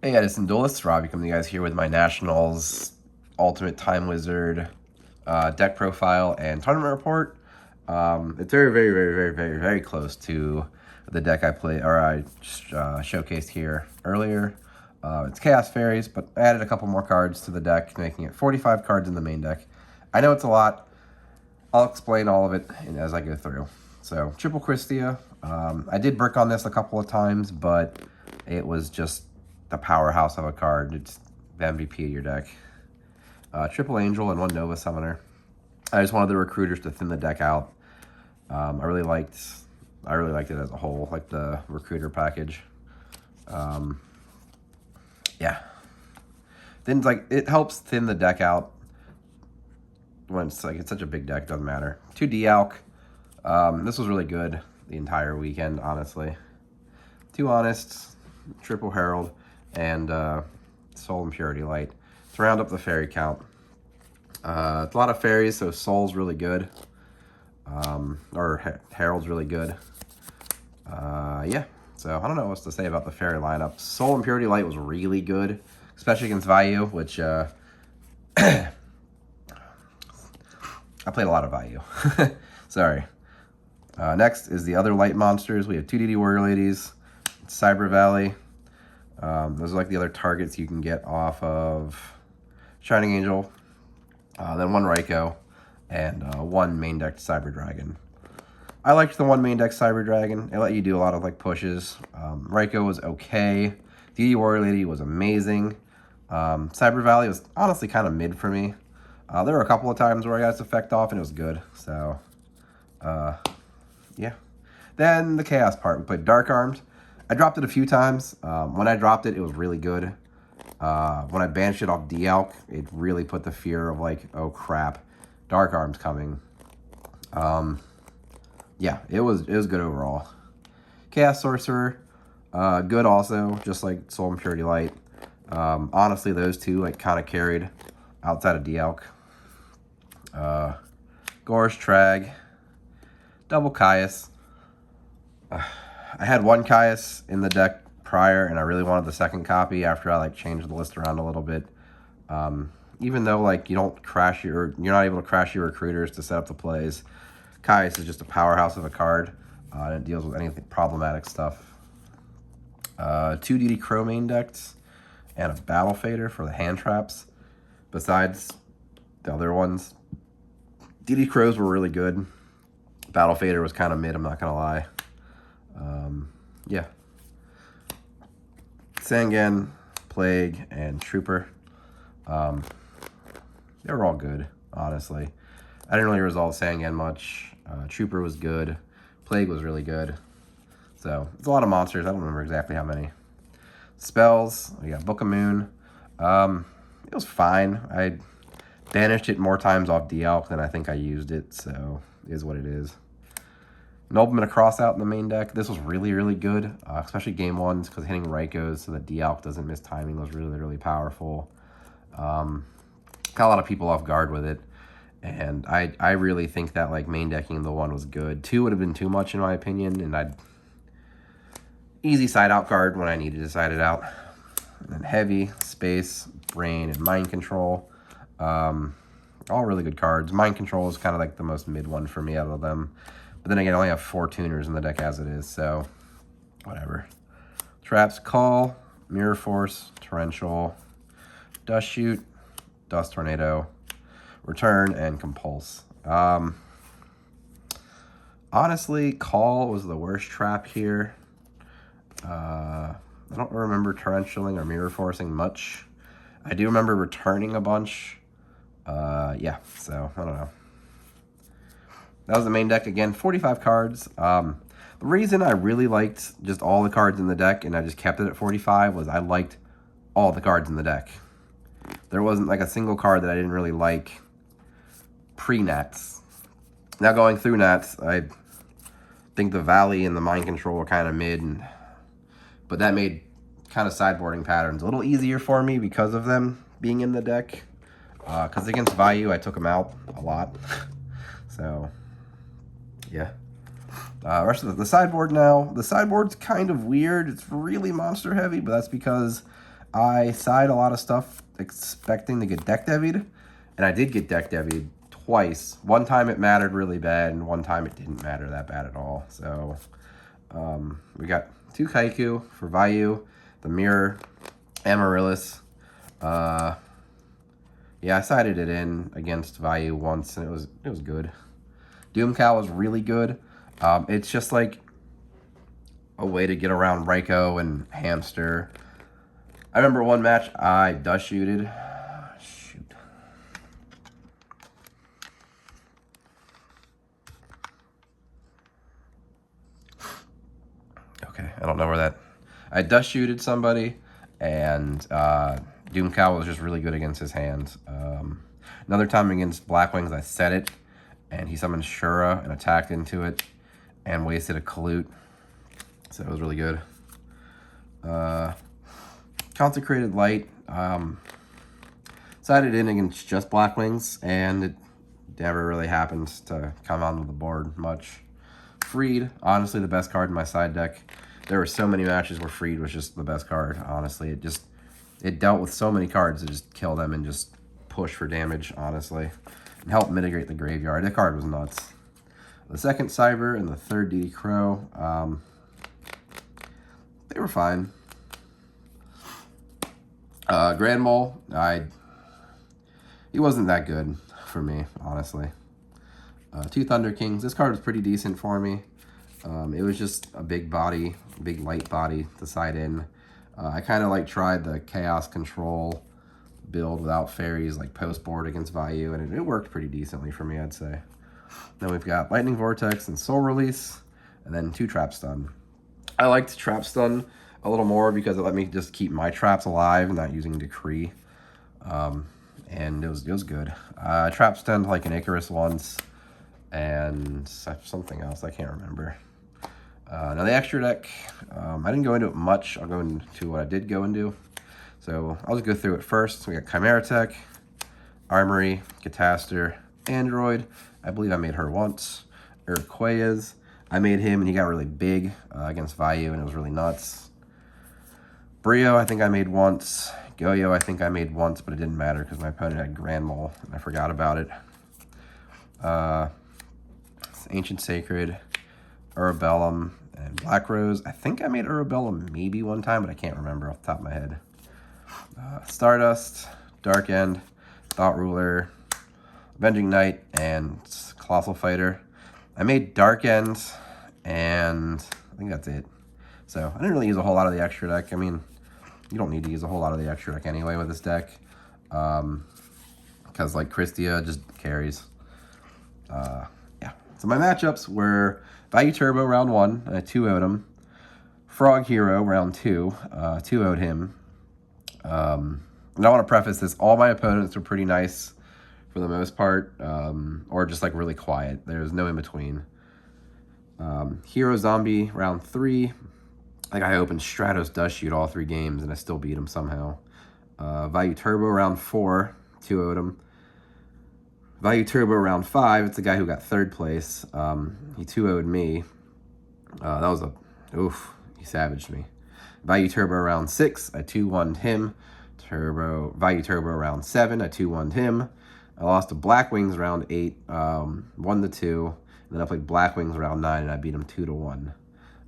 Hey Edison Duelists, Robbie coming to you guys here with my Nationals Ultimate Time Wizard deck profile and tournament report. It's very close to the deck I showcased here earlier. It's Chaos Fairies, but I added a couple more cards to the deck, making it 45 cards in the main deck. I know it's a lot. I'll explain all of it as I go through. So, Triple Christia. I did brick on this a couple of times, but it was just the powerhouse of a card. It's the MVP of your deck. Triple Angel and one Nova Summoner. I just wanted the recruiters to thin the deck out. I really liked it as a whole, like the recruiter package. Yeah. Then it helps thin the deck out when it's such a big deck, doesn't matter. 2 DALC. This was really good the entire weekend, honestly. 2 Honest, Triple Herald, and Soul Impurity Light to round up the fairy count. It's a lot of fairies, so Soul's really good. Or Herald's really good. Yeah, so I don't know what to say about the fairy lineup. Soul Impurity Light was really good, especially against Vayu, which I played a lot of Vayu. Sorry. Next is the other light monsters. We have 2 DD Warrior Ladies, Cyber Valley. Those are like the other targets you can get off of Shining Angel. Then 1 Raikou and 1 main deck Cyber Dragon. I liked the 1 main deck Cyber Dragon. It let you do a lot of pushes. Raikou was okay. DD Warrior Lady was amazing. Cyber Valley was honestly kind of mid for me. There were a couple of times where I got its effect off and it was good. So, yeah. Then the Chaos part. We played Dark Armed. I dropped it a few times. When I dropped it, it was really good. When I banished it off DALC, it really put the fear of oh crap, Dark Arm's coming. Yeah, it was good overall. Chaos Sorcerer, good also, just like Soul Impurity Light. Honestly, those two kind of carried outside of DALC. Gorge Trag, double Caius. I had 1 Caius in the deck prior, and I really wanted the second copy after I changed the list around a little bit. Even though you don't crash you're not able to crash your recruiters to set up the plays, Caius is just a powerhouse of a card, and it deals with anything problematic stuff. 2 DD Crow main decks and a Battle Fader for the hand traps. Besides the other ones, DD Crows were really good. Battle Fader was kind of mid, I'm not gonna lie. Yeah. Sangan, Plague, and Trooper. They were all good, honestly. I didn't really resolve Sangan much. Trooper was good. Plague was really good. So, it's a lot of monsters. I don't remember exactly how many. Spells, we got Book of Moon. It was fine. I banished it more times off DALC than I think I used it, so it is what it is. Nobleman Across out in the main deck. This was really good, especially game 1s, because hitting Raikous so that DALC doesn't miss timing was really powerful. Got a lot of people off guard with it, and I really think that main decking the 1 was good. 2 would have been too much in my opinion, and I'd easy side out card when I needed to side it out. And then Heavy, Space, Brain, and Mind Control. All really good cards. Mind Control is kind of the most mid one for me out of them. But then again, I only have 4 tuners in the deck as it is, so whatever. Traps, Call, Mirror Force, Torrential, Dust Shoot, Dust Tornado, Return, and Compulse. Honestly, Call was the worst trap here. I don't remember Torrentialing or Mirror Forcing much. I do remember returning a bunch. Yeah, so I don't know. That was the main deck again, 45 cards. The reason I really liked just all the cards in the deck and I just kept it at 45 was I liked all the cards in the deck. There wasn't a single card that I didn't really like pre-Nats. Now going through Nats, I think the Valley and the Mind Control were kind of mid, but that made kind of sideboarding patterns a little easier for me because of them being in the deck. Because against Vayu, I took them out a lot. So, yeah. Rest of the sideboard now. The sideboard's kind of weird. It's really monster heavy, but that's because I side a lot of stuff expecting to get deck devied, and I did get deck devied twice. One time it mattered really bad, and one time it didn't matter that bad at all. So we got 2 Kaiku for Vayu, the Mirror, Amaryllis. Yeah, I sided it in against Vayu once, and it was good. Doomcow was really good. It's just like a way to get around Raikou and Hamster. I remember one match I dust shooted. Shoot. Okay, I don't know where that... I dust shooted somebody, and Doomcow was just really good against his hands. Another time against Blackwings, I set it, and he summoned Shura and attacked into it, and wasted a Kalute. So it was really good. Consecrated Light. Sided in against just Blackwings, and it never really happened to come onto the board much. Freed, honestly the best card in my side deck. There were so many matches where Freed was just the best card, honestly. It dealt with so many cards to just kill them and just push for damage, honestly. And help mitigate the graveyard. That card was nuts. The second Cyber and the third DD Crow, they were fine. Grand Mole, he wasn't that good for me, honestly. 2 Thunder Kings, this card was pretty decent for me. It was just a big body, big light body to side in. I kind of like tried the Chaos Control build without fairies, like post board against Vayu, and it worked pretty decently for me, I'd say. Then we've got Lightning Vortex and Soul Release, and then 2 Trap Stun. I liked Trap Stun a little more because it let me just keep my traps alive and not using Decree. And it was good. Trap Stunned like an Icarus once, and something else, I can't remember. Now the extra deck, I didn't go into it much. I'll go into what I did go into. So I'll just go through it first. So we got Chimera Tech, Armory, Catastor, Android. I believe I made her once. Urquayas. I made him, and he got really big against Vayu, and it was really nuts. Brio, I think I made once. Goyo, I think I made once, but it didn't matter because my opponent had Grand Mole, and I forgot about it. Ancient Sacred, Urabellum, and Black Rose. I think I made Urabellum maybe one time, but I can't remember off the top of my head. Stardust, Dark End, Thought Ruler, Avenging Knight, and Colossal Fighter. I made Dark End, and I think that's it. So I didn't really use a whole lot of the extra deck. I mean, you don't need to use a whole lot of the extra deck anyway with this deck. Because like Christia just carries. Yeah. So my matchups were Vayu Turbo round 1, I 2-0'd him. Frog Hero round 2, 2-0'd him. And I want to preface this, all my opponents were pretty nice for the most part, or just like really quiet. There's no in between. Hero Zombie round 3. Like I opened Stratos Dust Shoot all 3 games and I still beat him somehow. Vayu Turbo round 4, 2-0'd him. Vayu Turbo round 5, it's the guy who got 3rd place. He 2-0'd me. That was oof, he savaged me. Vayu Turbo round 6, I 2-1'd him. Vayu Turbo round 7, I 2-1'd him. I lost to Blackwings round 8, 1-2. And then I played Blackwings round 9 and I beat him 2-1.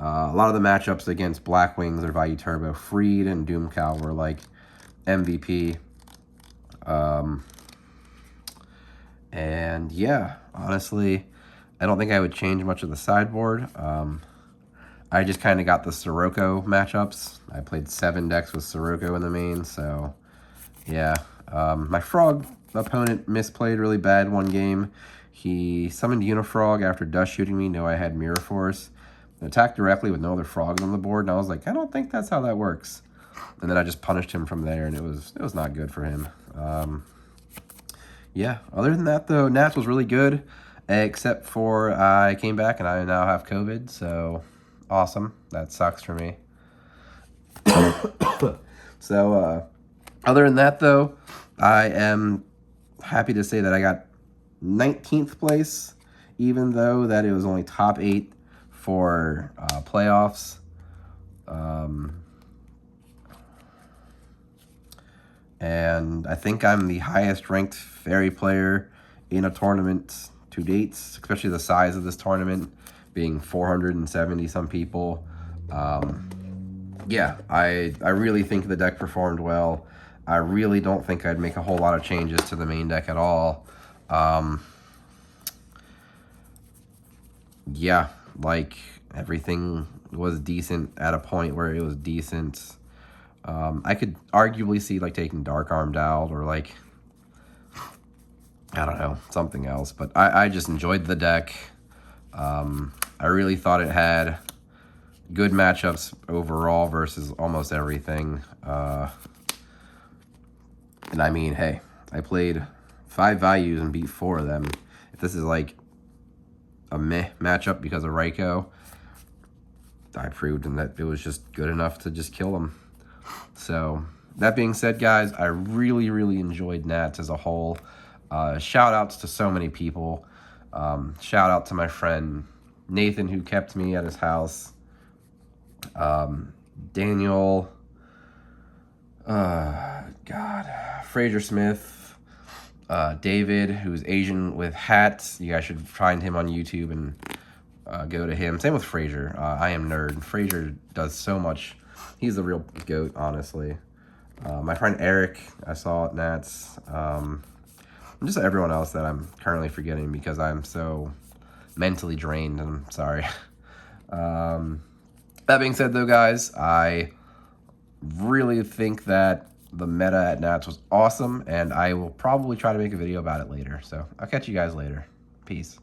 A lot of the matchups against Blackwings or Vayu Turbo, Freed and Doomcow were like MVP. And yeah, honestly, I don't think I would change much of the sideboard. I just kind of got the Sirocco matchups. I played 7 decks with Sirocco in the main, so yeah. My Frog opponent misplayed really bad one game. He summoned Unifrog after dust shooting me, knew I had Mirror Force, and attacked directly with no other frogs on the board, and I was like, I don't think that's how that works. And then I just punished him from there, and it was not good for him. Yeah, other than that, though, Nats was really good, except for I came back and I now have COVID, so awesome. That sucks for me. So, other than that, though, I am happy to say that I got 19th place, even though that it was only top 8 for playoffs. And I think I'm the highest ranked fairy player in a tournament to date, especially the size of this tournament being 470 some people. Yeah, I really think the deck performed well. I really don't think I'd make a whole lot of changes to the main deck at all. Yeah, like everything was decent at a point where it was decent. I could arguably see like taking Dark Armed out or like, I don't know, something else. But I just enjoyed the deck. I really thought it had good matchups overall versus almost everything. And I mean, hey, I played 5 values and beat 4 of them. If this is like a meh matchup because of Raikou, I proved that it was just good enough to just kill them. So, that being said, guys, I really, really enjoyed Nats as a whole. Shout outs to so many people. Shout out to my friend Nathan, who kept me at his house. Daniel, Fraser Smith, David, who's Asian with hats. You guys should find him on YouTube and go to him. Same with Fraser. I am nerd. Fraser does so much. He's the real GOAT, honestly. My friend Eric, I saw at Nats. And just everyone else that I'm currently forgetting because I'm so mentally drained. I'm sorry. That being said, though, guys, I really think that the meta at Nats was awesome, and I will probably try to make a video about it later. So I'll catch you guys later. Peace.